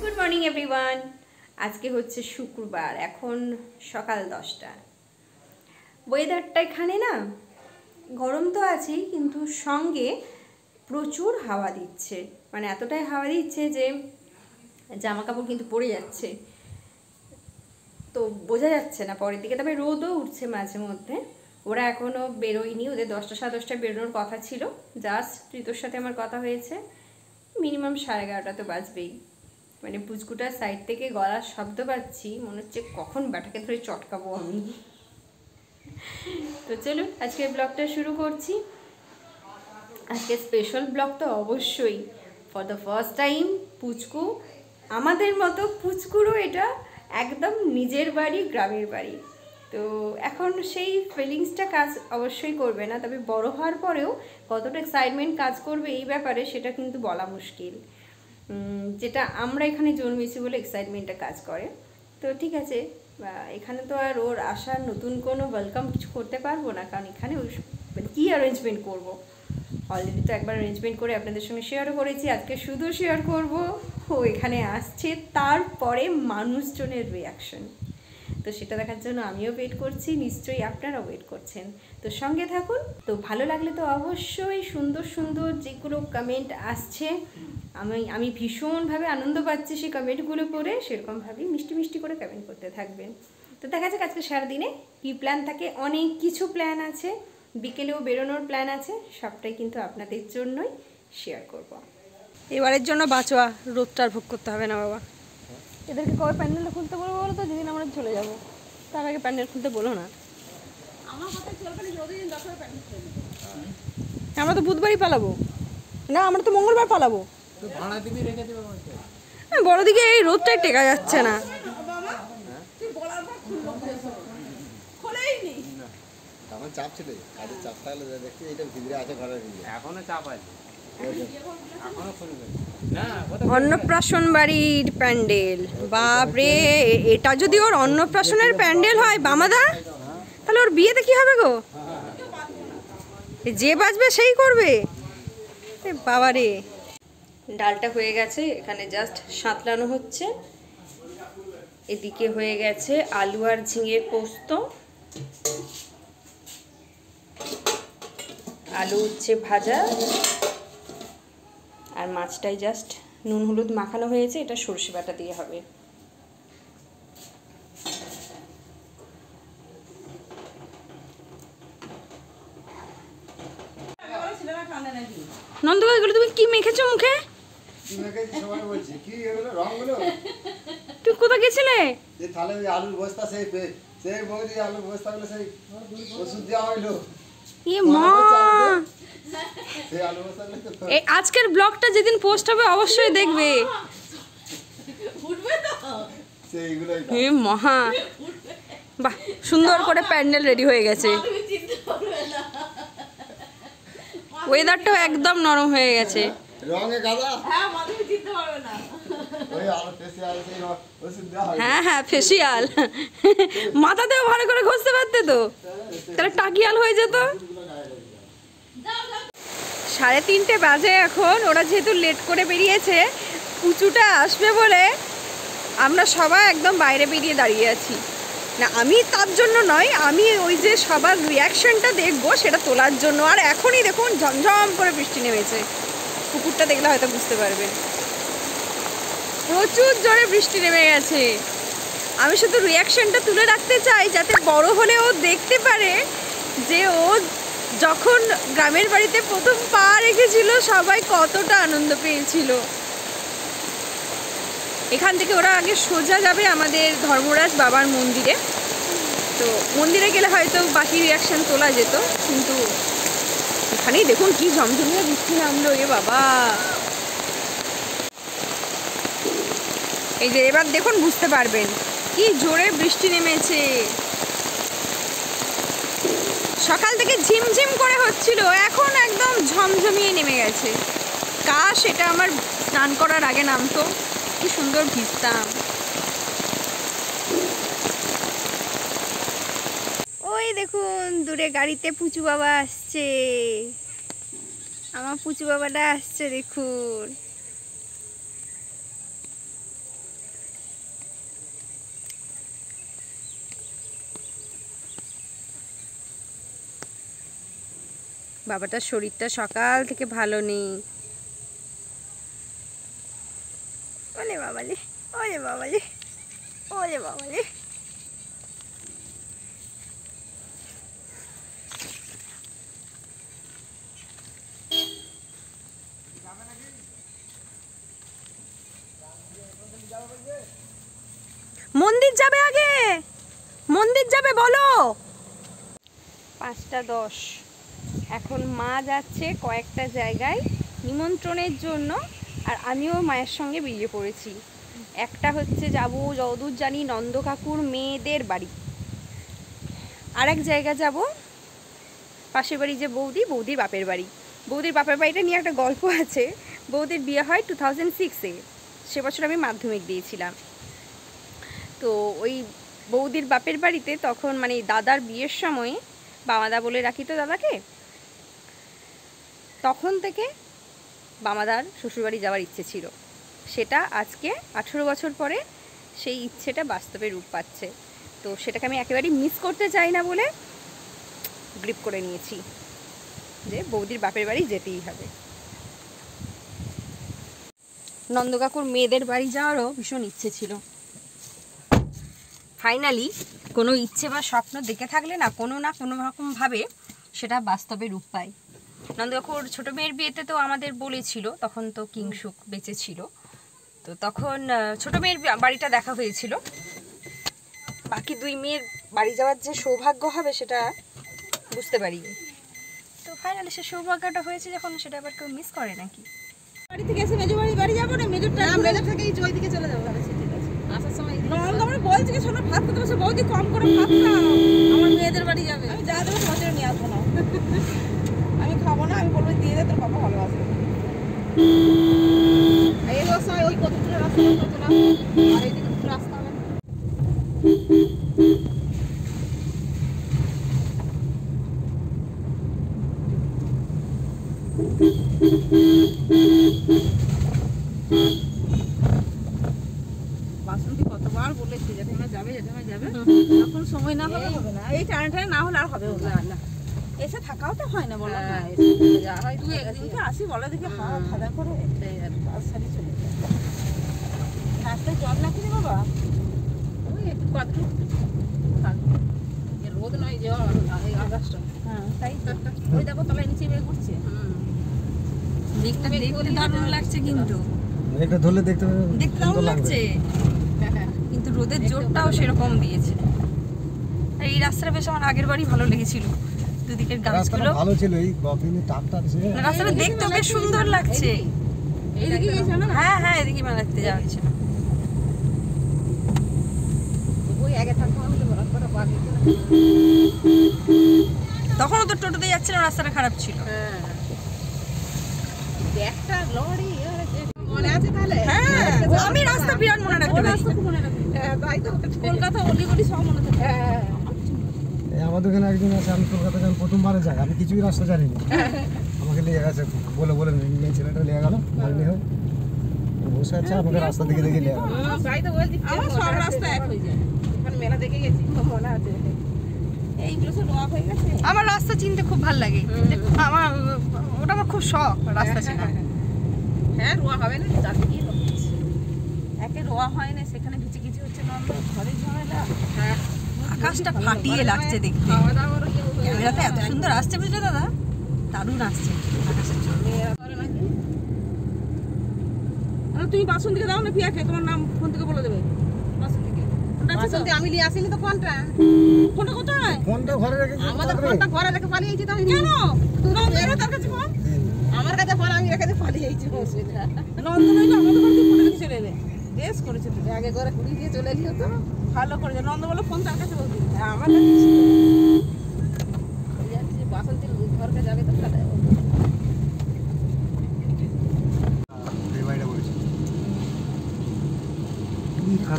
Good morning everyone. আজকে হচ্ছে শুক্রবার, এখন সকাল 10টা। ওয়েদারটা এখানে না গরম তো আছেই, কিন্তু সঙ্গে প্রচুর হাওয়া দিচ্ছে, মানে এতটাই হাওয়া দিচ্ছে যে জামা কাপড় কিন্তু পরে যাচ্ছে, তো বোঝা যাচ্ছে না পরের দিকে। তবে রোদও উঠছে মাঝে মধ্যে। ওরা এখনও বেরোয়নি, ওদের 10টা 11:30 বেরোনোর কথা ছিল। জাস্ট ঋতুর সাথে আমার কথা হয়েছে, মিনিমাম 11:30 তো বাজবেই। মানে পুচকুটার সাইড থেকে গলার শব্দ পাচ্ছি, মনে হচ্ছে কখন ব্যাটাকে ধরে চটকাবো আমি। তো চলুন আজকে ব্লগটা শুরু করছি। আজকে স্পেশাল ব্লগ তো অবশ্যই। ফর দ্য ফার্স্ট টাইম পুচকু, আমাদের মতো পুচকুরও এটা একদম নিজের বাড়ি, গ্রামের বাড়ি। তো এখন সেই ফিলিংসটা কাজ অবশ্যই করবে না, তবে বড় হওয়ার পরেও কতটা এক্সাইটমেন্ট কাজ করবে এই ব্যাপারে সেটা কিন্তু বলা মুশকিল। যেটা আমরা এখানে জন্মেছি বলে এক্সাইটমেন্টটা কাজ করে। তো ঠিক আছে, এখানে তো আর ওর আসার নতুন কোনো ওয়েলকাম কিছু করতে পারবো না, কারণ এখানে কী অ্যারেঞ্জমেন্ট করব। অলরেডি তো একবার অ্যারেঞ্জমেন্ট করে আপনাদের সঙ্গে শেয়ারও করেছি, আজকে শুধু শেয়ার করব ও এখানে আসছে, তারপরে মানুষজনের রিয়াকশন। তো সেটা দেখার জন্য আমিও ওয়েট করছি, নিশ্চয়ই আপনারাও ওয়েট করছেন। তো সঙ্গে থাকুন। তো ভালো লাগলে তো অবশ্যই সুন্দর সুন্দর যেগুলো কমেন্ট আসছে, আমি ভীষণভাবে আনন্দ পাচ্ছি সেই কমেন্টগুলো করে, সেরকমভাবেই মিষ্টি মিষ্টি করে কমেন্ট করতে থাকবেন। তো দেখা যাক আজকে সারাদিনে কী প্ল্যান থাকে। অনেক কিছু প্ল্যান আছে, বিকেলেও বেরোনোর প্ল্যান আছে, সবটাই কিন্তু আপনাদের জন্যই শেয়ার করব। এবারের জন্য বাঁচোয়া, রোদটার ভোগ করতে হবে না বাবা। এদেরকে কবে প্যান্ডেলটা খুলতে বলবো বলো তো, যেদিন আমরা চলে যাব তার আগে প্যান্ডেল খুলতে বলো না। আমরা তো বুধবারই পালাবো না, আমরা তো মঙ্গলবার পালাবো। বড় দিকে এই রোদটাই টেকা যাচ্ছে না। অন্নপ্রাশন বাড়ির প্যান্ডেল, বাপরে! এটা যদি ওর অন্নপ্রাশনের প্যান্ডেল হয় বামাদা, তাহলে ওর বিয়েতে কি হবে গো? যে বাজবে সেই করবে বাবারে। ডালটা হয়ে গেছে, এখানে জাস্ট সাঁতলানো হচ্ছে। এদিকে হয়ে গেছে আলু আর ঝিঙের পোস্ত, আলু হচ্ছে ভাজা, আর মাছটাই জাস্ট নুন হলুদ মাখানো হয়েছে, এটা সরষে বাটা দিয়ে হবে। নন্দ, এগুলো তুমি কি মেখেছো মুখে? তুমি কোথা গেছিলে? আজকের ব্লগটা যেদিন পোস্ট হবে অবশ্যই দেখবে। মহা বাহ, সুন্দর করে প্যান্ডেল রেডি হয়ে গেছে। ওয়েদারটাও একদম নরম হয়ে গেছে। হ্যাঁ হ্যাঁ, ফেসিয়াল। মাথাতেও ভালো করে ঘষতে পারতে তো, তাহলে টাকিয়াল হয়ে যেত। 3:30 বাজে এখন। ওরা যেহেতু লেট করে বেরিয়েছে, পুচুটা আসবে বলে আমরা সবাই একদম বাইরে বেরিয়ে দাঁড়িয়ে আছি। না, আমি তার জন্য নয়, আমি ওই যে সবার রিয়াকশনটা দেখবো সেটা তোলার জন্য। আর এখনই দেখুন ঝমঝম করে বৃষ্টি নেমেছে, পুকুরটা দেখলে হয়তো বুঝতে পারবেন। প্রচুর জোরে বৃষ্টি নেমে গেছে। আমি শুধু রিয়াকশনটা তুলে রাখতে চাই, যাতে বড় হলে ও দেখতে পারে যে ও যখন গ্রামের বাড়িতে প্রথম পা রেখেছিল সবাই কতটা আনন্দ পেয়েছিল। এখান থেকে ওরা আগে সোজা যাবে আমাদের ধর্মরাজ বাবার মন্দিরে। তো মন্দিরে গেলে হয়তো বাকি রিয়াকশন তোলা যেত, কিন্তু এখানেই দেখুন কি ঝমঝমিয়ে বৃষ্টি নামলো রে বাবা। এই যে এবার দেখুন বুঝতে পারবেন কি জোরে বৃষ্টি নেমেছে। সকাল থেকে ঝিমঝিম করে হচ্ছিল, এখন একদম ঝমঝমিয়ে নেমে গেছে। কাশ এটা আমার স্নান করার আগে নামতো, কি সুন্দর ভিজতাম। ওই দেখুন দূরে গাড়িতে পুচু বাবা আসছে, আমার পুচু বাবাটা আসছে দেখুন। বাবাটার শরীরটা সকাল থেকে ভালো নেই। ওলে বাবালে, ওলে বাবালে, ওলে বাবালে। মন্দির যাবে আগে, মন্দির যাবে বলো। 5:10 এখন মা যাচ্ছে কয়েকটা জায়গায় নিমন্ত্রণের জন্য, আর আমিও মায়ের সঙ্গে বেরিয়ে পড়েছি। একটা হচ্ছে যাব যতদূর জানি নন্দ কাকুর মেয়েদের বাড়ি, আর এক জায়গা যাব পাশের বাড়ি যে বৌদির বাপের বাড়ি। বৌদির বাপের বাড়িটা নিয়ে একটা গল্প আছে। বৌদির বিয়ে হয় 2006-এ, সে বছর আমি মাধ্যমিক দিয়েছিলাম। তো ওই বৌদির বাপের বাড়িতে তখন মানে দাদার বিয়ের সময়, বামাদা বলে রাখি তো দাদাকে, তখন থেকে বামাদার শ্বশুরবাড়ি যাওয়ার ইচ্ছে ছিল। সেটা আজকে 18 বছর পরে সেই ইচ্ছেটা বাস্তবে রূপ পাচ্ছে। তো সেটাকে আমি একেবারেই মিস করতে চাই না বলে গ্রিপ করে নিয়েছি যে বৌদির বাপের বাড়ি যেতেই হবে। নন্দকাকুর মেয়েদের বাড়ি যাওয়ারও ভীষণ ইচ্ছে ছিল। ফাইনালি কোনো ইচ্ছে বা স্বপ্ন দেখে থাকলে না কোনো রকমভাবে সেটা বাস্তবে রূপ পায়। নন্দকাকুর ছোটো মেয়ের বিয়েতে তো আমাদের বলেছিল, তখন তো কিংসুক বেঁচে ছিল, তো তখন ছোটো মেয়ের বাড়িটা দেখা হয়েছিল। বাকি 2 মেয়ের বাড়ি যাওয়ার যে সৌভাগ্য হবে সেটা বুঝতে পারিনি। তো ফাইনালি সে সৌভাগ্যটা হয়েছে যখন, সেটা আবার কেউ মিস করে নাকি? বাড়ি থেকে এসে মেজো বাড়ি যাবো না, মেজো থেকে ওই দিকে চলে যাবো। আসার সময় আমরা বলছি কি শোনো, ভাত খেতে বসে বৌদি কম করে ভাত খাও, আমার মেয়েদের বাড়ি যাবে। আমি যা দেবো তোমার জন্য নিয়ে আসবো না, আমি খাবো না, আমি বলবো দিয়ে দে, তোর বাবা ভালোবাসবে। এই সময় ওই কত দূরে রাস্তা চলে আসবো, আর এইদিকে দুটো রাস্তা হবে। বাসন্তী কতবার বলেছি যেখানে যাবে যখন সময় না হবে হবে না, এই টাইমটা না হলে আর হবে না। এসে থাকাও তো হয় না বলো, তুই একদিনকে আসি বলে দেখি হাওয়া খাওয়া করে সারি চলে যায়। রাস্তায় জল না কিনে বাবা, ওই একটু কতটুকু রোদ নয় জল, এই আগস্ট। হ্যাঁ তাই ওই দেখো তলায় নিচে বের করছে। দিকটা দেখতে দারুণ লাগছে, কিন্তু এটা ধরলে দেখতে দারুণ লাগছে, কিন্তু রোদের জোরটাও সেরকম দিয়েছে। আর এই রাস্তাটা বেশ আমার আগের বারই ভালো লেগেছিল, দুদিকের গাছগুলো ভালো ছিল, এই গফিনে টাপটা আছে, রাস্তাটা দেখতে বেশ সুন্দর লাগছে। এইদিকে গেছে না? হ্যাঁ এদিকে মেলা দেখতে যাওয়া হয়েছিল। ওই আগে থাকবো আমি তো বরাবর করে বাকি তখনও তো টোটোতে যাচ্ছিলাম, রাস্তাটা খারাপ ছিল। হ্যাঁ একটা লরি মনে আছে তাহলে? হ্যাঁ আমি রাস্তা বিরাট মনে রাখতে পারি। তাই তো কলকাতা অলিগলি সব মনে থাকে। হ্যাঁ আমাদের এখানে একজন আছে, আমি কলকাতা যখন প্রথমবারে যাই, আমি কিছুই রাস্তা জানি না, আমাকে নিয়ে গেছে বলে মেয়ে ছেলেটা নিয়ে গেল, মাইনি হয় বসে আছে, আমাকে রাস্তা দিকে দেখে নিয়ে গেল। তাই তো বলছি আমার সব রাস্তা এক হয়ে যায়, এখানে মেলা দেখে গেছি মনে আছে। এইগুলো সব রোয়া হয়ে গেছে। আমার রাস্তা চিনতে খুব ভালো লাগে, আমার ওটা আমার খুব শখ রাস্তা চেনা। হ্যাঁ রোয়া হবে না, চারদিকে একে রোয়া হয় না, সেখানে ভিচি কিছু হচ্ছে না, ঘরের ঝামেলা। হ্যাঁ আকাশটা ফাটিয়ে লাগছে দেখতে, খাওয়া দাওয়ার ক্যামেরাতে এত সুন্দর আসছে বুঝলে দাদা, দারুণ আসছে আকাশের জন্য। তুমি বাসন্তীকে দাও না পিয়াকে, তোমার নাম ফোন থেকে বলে দেবে। বাসন্তী আমি নিয়ে আসিনি তো ফোনটা। ফোনটা কোথায়? ফোনটা ঘরে রেখেছি। আমাদের ফোনটা ঘরে রেখে পালিয়েছি তো আমি। কেন? নন্দনের তার কাছে ফোন? আমার কাছে ফোন, আমি রেখে পালিয়েছি। অসুবিধা নন্দন হইলে আমাদের ঘরে ফোন রেখে চলে এলে, বেশ করেছে তুমি, আগে ঘরে কুড়ি দিয়ে চলে এলিও তো ভালো করেছে। নন্দ বলে ফোন তার কাছে বলবি, আমার কাছে বাসন্তীর ঘরকে যাবে তো তাহলে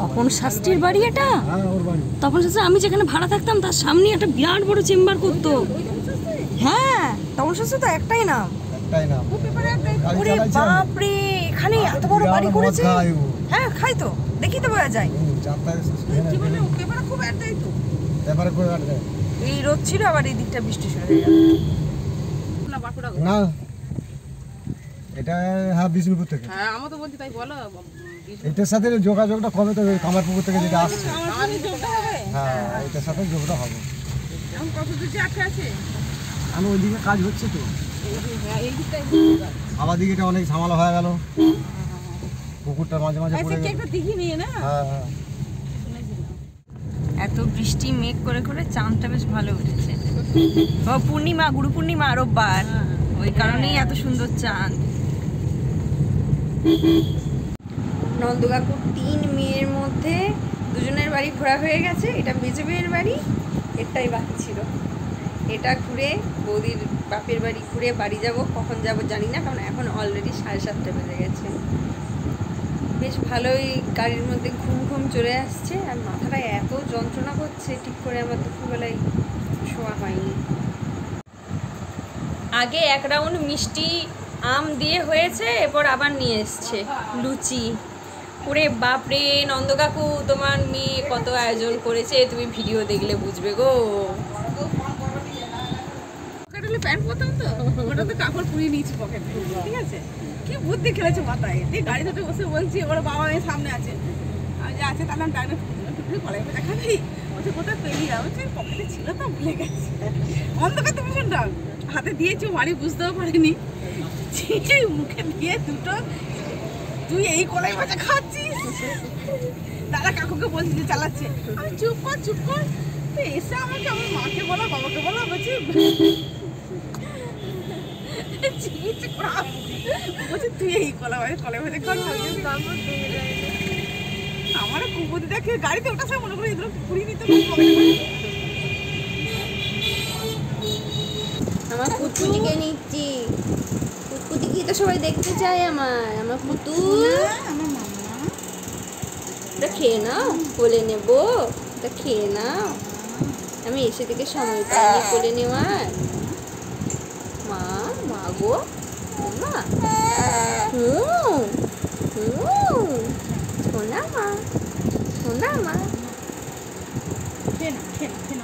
তখন তপন শাস্ত্রীর বাড়ি এটা? হ্যাঁ ওর বাড়ি। তপন শাস্ত্রী আমি যেখানে ভাড়া থাকতাম তার সামনে একটা বিরাট বড় চেম্বার করতো। হ্যাঁ তপন শাস্ত্রী তো একটাই নাম। একটাই নাম। গাড়ি ওরে চালাইছে। বাপরে, এখানে এত বড় বাড়ি বিরাট করেছে। মদ খায় ও। হ্যাঁ খাই তো, দেখি তো বোঝা যায়। চারটায় কি বলে ও পেপারে খুব অ্যাড দেয় তো। এবারে করে আর দেয়। এই রোদ ছিল, আবার এই দিকটা বৃষ্টি শুরু হয়ে গেল। না বাঁকুড়া। না এটা হ্যাঁ বিষ্ণুপুর থেকে। হ্যাঁ আমরা তো বলছি তাই বলো। এটার সাথে যোগাযোগটা কবে তো কামারপুকুর থেকে যেটা আসছে, আমার যোগটা হবে। হ্যাঁ এটার সাথে যোগটা হবে। এখন কত দূর যে আটকে আছে? আমি ওইদিকে কাজ হচ্ছে তো, এই দিকটাই। আমার দিকে এটা অনেক ঝামেলা হয়ে গেল, পুকুরটা মাঝে মাঝে আচ্ছা পড়ে কি গেল। একটা দিঘি নিয়ে না? হ্যাঁ হ্যাঁ এত বৃষ্টি মেঘ করে করে চাঁদটা বেশ ভালো উঠেছে। ও পূর্ণিমা, গুরু পূর্ণিমা রোববার, ওই কারণেই এত সুন্দর চাঁদ। নন্দকাকুর 3 মেয়ের মধ্যে 2জনের বাড়ি ঘোরা হয়ে গেছে। এটা মেজো মেয়ের বাড়ি, এটাই বাকি ছিল। এটা ঘুরে বৌদির বাপের বাড়ি ঘুরে বাড়ি যাব। কখন যাব জানি না, কারণ এখন অলরেডি 7:30 বেজে গেছে। বেশ ভালোই গাড়ির মধ্যে ঘুম ঘুম চলে আসছে, আর মাথাটা এত যন্ত্রণা করছে, ঠিক করে আমার দুপুরবেলায় শোয়া হয়নি। আগে 1 রাউন্ড মিষ্টি আম দিয়ে হয়েছে, এরপর আবার নিয়ে এসছে লুচি। ওরে বাপরে নন্দকাকু, তোমার মেয়ে কত আয়োজন করেছে, তুমি ভিডিও দেখলে বুঝবে গো। পকেটে প্যান্ট পরতাম তো, ওটা তো কাপড় পুড়িয়ে নিয়েছি পকেটে, ঠিক আছে? কি বুদ্ধি খেলেছে মাথায়। দিয়ে গাড়িতে বসে বলছি, ওর বাবা মেয়ে সামনে আছে, আমি যে আছে তাহলে আমি ডাইনে টুকরি কলাই পেঁচা খাবি। বলছে কোথায় পেলি? আমি বলছি পকেটে ছিল তো ভুলে গেছি। অন্ধকার তুমি কোনটা হাতে দিয়েছি, বাড়ি বুঝতেও পারিনি। মুখে দিয়ে দুটো, তুই এই কলাই পেঁচা খাচ্ছিস? দাদা কাকুকে বলছি যে চালাচ্ছে, আমি চুপ কর চুপ কর। তো এসে আমাকে আমার মাকে বলা বাবাকে বলা, বলছি তুই এই কলা ভেজে কর। আমার কুকুর দেখে গাড়িতে ওঠার সময় মনে করি এগুলো পুড়িয়ে নিতে। আমার পুতুলিকে নিচ্ছি, পুতুলিকে তো সবাই দেখতে চায়। আমার পুতুল, ওটা খেয়ে নাও, কোলে নেবো, ওটা খেয়ে নাও। আমি এসে থেকে সময় পাইনি কোলে নেওয়ার। মা, মা গো, মা, সোনা মা, সোনা মা। খেয়ে না খেয়ে না খেয়ে